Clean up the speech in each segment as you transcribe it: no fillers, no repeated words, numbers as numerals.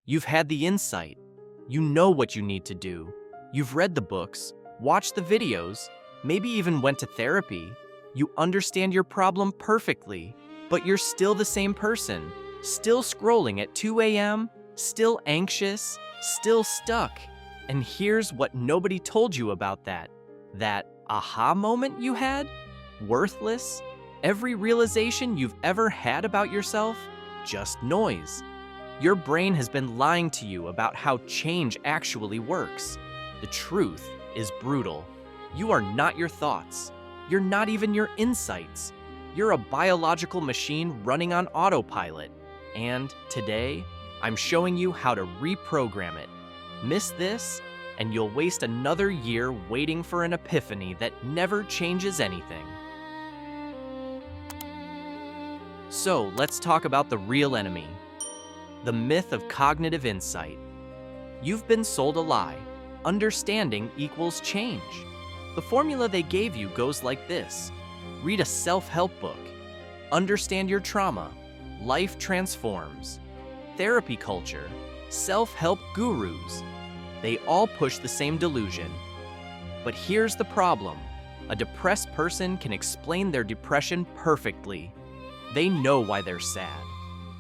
You've had the insight. You know what you need to do. You've read the books, watched the videos, maybe even went to therapy. You understand your problem perfectly, but you're still the same person, still scrolling at 2 a.m., still anxious, still stuck. And here's what nobody told you about that. That aha moment you had? Worthless? Every realization you've ever had about yourself? Just noise. Your brain has been lying to you about how change actually works. The truth is brutal. You are not your thoughts. You're not even your insights. You're a biological machine running on autopilot. And today, I'm showing you how to reprogram it. Miss this, and you'll waste another year waiting for an epiphany that never changes anything. So, let's talk about the real enemy. The myth of cognitive insight. You've been sold a lie. Understanding equals change. The formula they gave you goes like this. Read a self-help book. Understand your trauma. Life transforms. Therapy culture. Self-help gurus. They all push the same delusion. But here's the problem. A depressed person can explain their depression perfectly. They know why they're sad.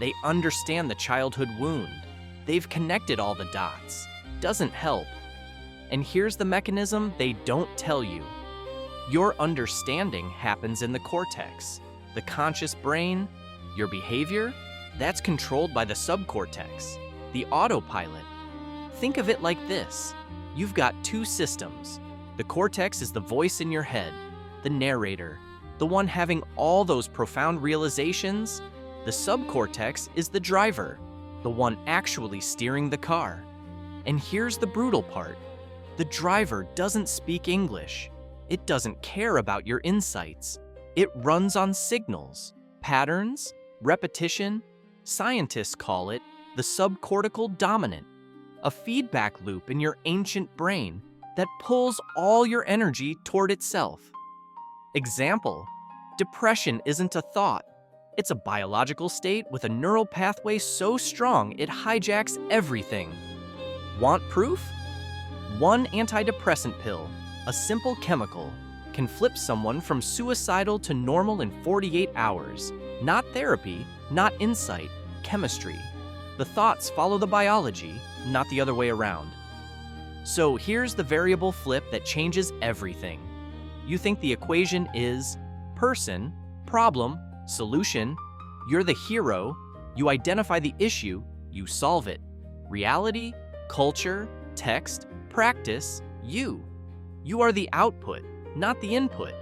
They understand the childhood wound. They've connected all the dots. Doesn't help. And here's the mechanism they don't tell you. Your understanding happens in the cortex, the conscious brain. Your behavior, that's controlled by the subcortex, the autopilot. Think of it like this. You've got two systems. The cortex is the voice in your head, the narrator, the one having all those profound realizations. The subcortex is the driver, the one actually steering the car. And here's the brutal part. The driver doesn't speak English. It doesn't care about your insights. It runs on signals, patterns, repetition. Scientists call it the subcortical dominant, a feedback loop in your ancient brain that pulls all your energy toward itself. Example, depression isn't a thought. It's a biological state with a neural pathway so strong it hijacks everything. Want proof? One antidepressant pill, a simple chemical, can flip someone from suicidal to normal in 48 hours. Not therapy, not insight, chemistry. The thoughts follow the biology, not the other way around. So here's the variable flip that changes everything. You think the equation is person, problem, solution. You're the hero. You identify the issue, you solve it. Reality, culture, text, practice, you. You are the output, not the input.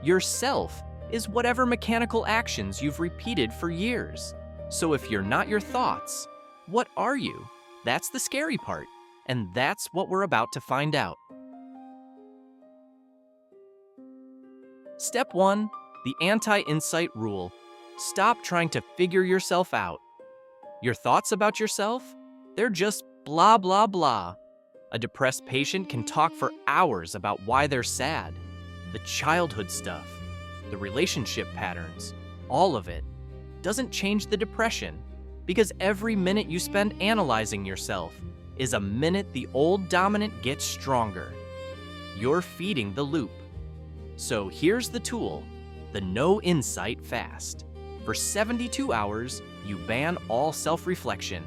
Yourself is whatever mechanical actions you've repeated for years. So if you're not your thoughts, what are you? That's the scary part, and that's what we're about to find out. Step 1, the anti-insight rule. Stop trying to figure yourself out. Your thoughts about yourself? They're just blah, blah, blah. A depressed patient can talk for hours about why they're sad. The childhood stuff, the relationship patterns, all of it doesn't change the depression, because every minute you spend analyzing yourself is a minute the old dominant gets stronger. You're feeding the loop. So here's the tool, the no insight fast. For 72 hours, you ban all self-reflection.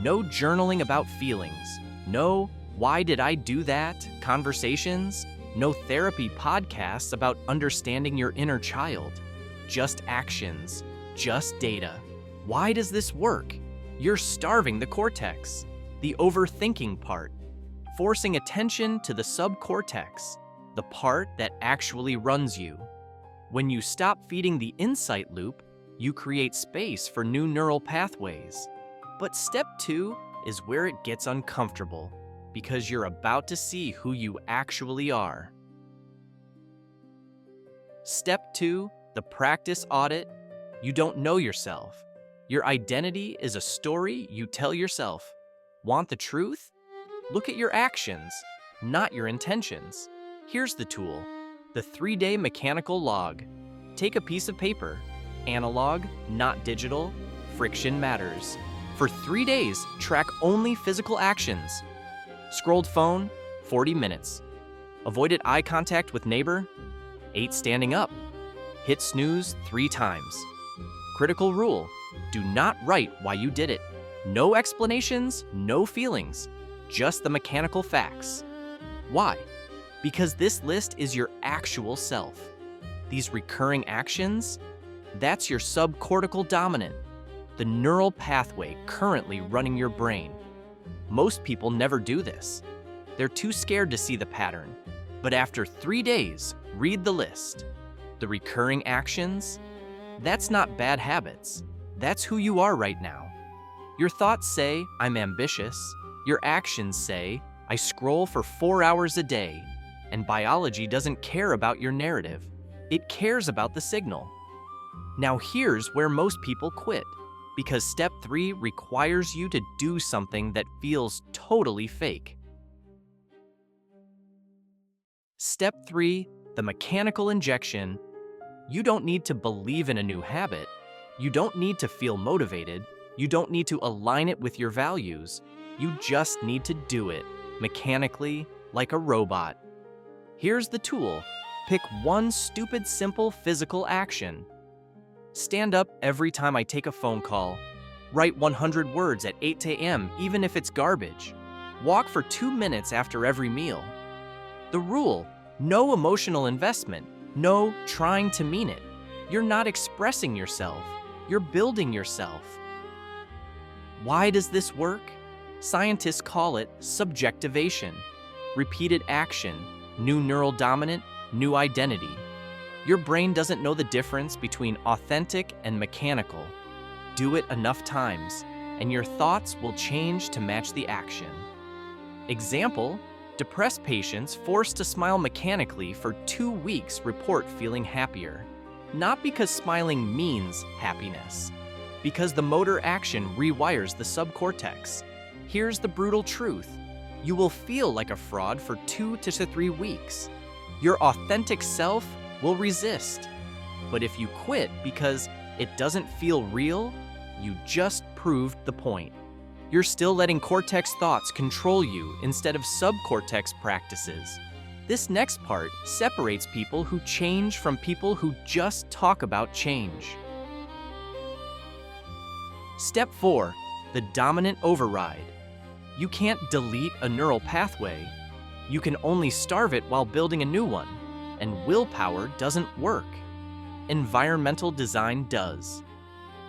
No journaling about feelings. No "why did I do that" conversations. No therapy podcasts about understanding your inner child. Just actions, just data. Why does this work? You're starving the cortex, the overthinking part, forcing attention to the subcortex, the part that actually runs you. When you stop feeding the insight loop, you create space for new neural pathways. But step 2 is where it gets uncomfortable, because you're about to see who you actually are. Step 2, the practice audit. You don't know yourself. Your identity is a story you tell yourself. Want the truth? Look at your actions, not your intentions. Here's the tool, the 3-day mechanical log. Take a piece of paper, analog, not digital, friction matters. For 3 days, track only physical actions. Scrolled phone, 40 minutes. Avoided eye contact with neighbor, 8 standing up. Hit snooze 3 times. Critical rule, do not write why you did it. No explanations, no feelings, just the mechanical facts. Why? Because this list is your actual self. These recurring actions, that's your subcortical dominant, the neural pathway currently running your brain. Most people never do this. They're too scared to see the pattern. But after 3 days, read the list. The recurring actions, that's not bad habits. That's who you are right now. Your thoughts say, I'm ambitious. Your actions say, I scroll for 4 hours a day. And biology doesn't care about your narrative. It cares about the signal. Now here's where most people quit, because step 3 requires you to do something that feels totally fake. Step 3, the mechanical injection. You don't need to believe in a new habit. You don't need to feel motivated. You don't need to align it with your values. You just need to do it, mechanically, like a robot. Here's the tool. Pick one stupid, simple physical action. Stand up every time I take a phone call. Write 100 words at 8 a.m., even if it's garbage. Walk for 2 minutes after every meal. The rule, no emotional investment, no trying to mean it. You're not expressing yourself, you're building yourself. Why does this work? Scientists call it subjectivation. Repeated action, new neural dominant, new identity. Your brain doesn't know the difference between authentic and mechanical. Do it enough times, and your thoughts will change to match the action. Example, depressed patients forced to smile mechanically for 2 weeks report feeling happier. Not because smiling means happiness, because the motor action rewires the subcortex. Here's the brutal truth. You will feel like a fraud for 2 to 3 weeks. Your authentic self will resist. But if you quit because it doesn't feel real, you just proved the point. You're still letting cortex thoughts control you instead of subcortex practices. This next part separates people who change from people who just talk about change. Step 4, the dominant override. You can't delete a neural pathway. You can only starve it while building a new one, and willpower doesn't work. Environmental design does.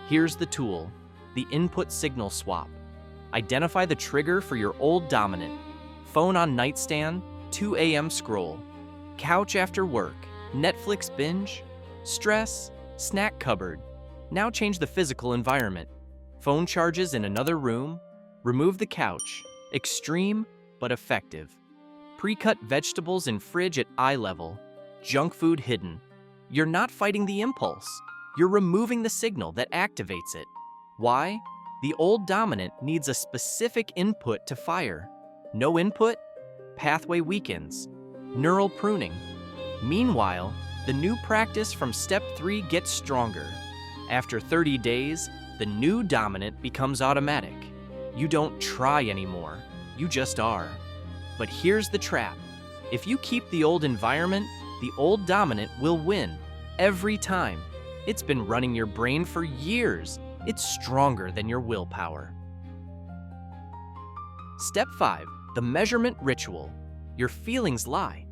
Here's the tool, the input signal swap. Identify the trigger for your old dominant. Phone on nightstand, 2 a.m. scroll. Couch after work, Netflix binge. Stress, snack cupboard. Now change the physical environment. Phone charges in another room. Remove the couch. Extreme, but effective. Pre-cut vegetables in fridge at eye level. Junk food hidden. You're not fighting the impulse. You're removing the signal that activates it. Why? The old dominant needs a specific input to fire. No input? Pathway weakens. Neural pruning. Meanwhile, the new practice from step 3 gets stronger. After 30 days, the new dominant becomes automatic. You don't try anymore. You just are. But here's the trap. If you keep the old environment, the old dominant will win. Every time. It's been running your brain for years. It's stronger than your willpower. Step 5, the measurement ritual. Your feelings lie.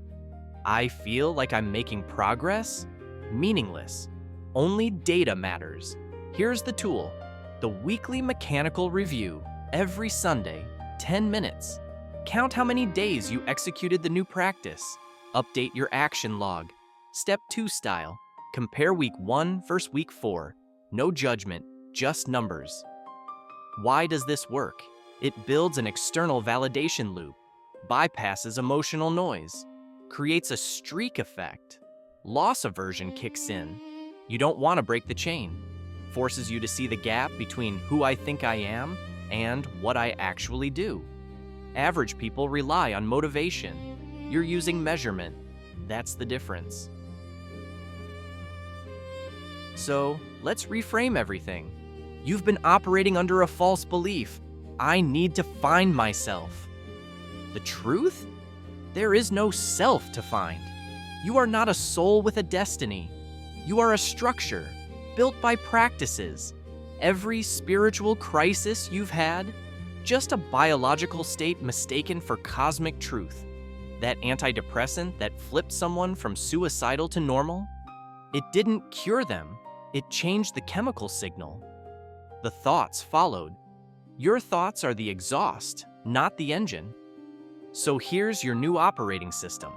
I feel like I'm making progress? Meaningless. Only data matters. Here's the tool, the weekly mechanical review. Every Sunday, 10 minutes. Count how many days you executed the new practice. Update your action log. Step 2 style. Compare week 1 versus week 4. No judgment, just numbers. Why does this work? It builds an external validation loop, bypasses emotional noise, creates a streak effect. Loss aversion kicks in. You don't want to break the chain. Forces you to see the gap between who I think I am and what I actually do. Average people rely on motivation. You're using measurement. That's the difference. So, let's reframe everything. You've been operating under a false belief. I need to find myself. The truth? There is no self to find. You are not a soul with a destiny. You are a structure built by practices. Every spiritual crisis you've had, just a biological state mistaken for cosmic truth. That antidepressant that flipped someone from suicidal to normal, it didn't cure them. It changed the chemical signal. The thoughts followed. Your thoughts are the exhaust, not the engine. So here's your new operating system.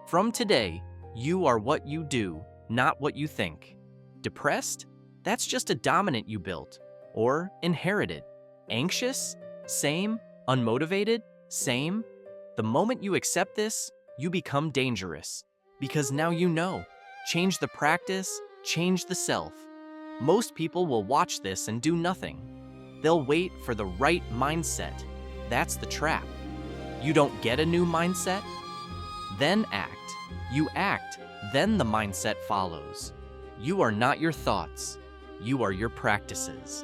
From today, you are what you do, not what you think. Depressed? That's just a dominant you built or inherited. Anxious? Same. Unmotivated? Same. The moment you accept this, you become dangerous. Because now you know. Change the practice, change the self. Most people will watch this and do nothing. They'll wait for the right mindset. That's the trap. You don't get a new mindset? Then act. You act, then the mindset follows. You are not your thoughts. You are your practices.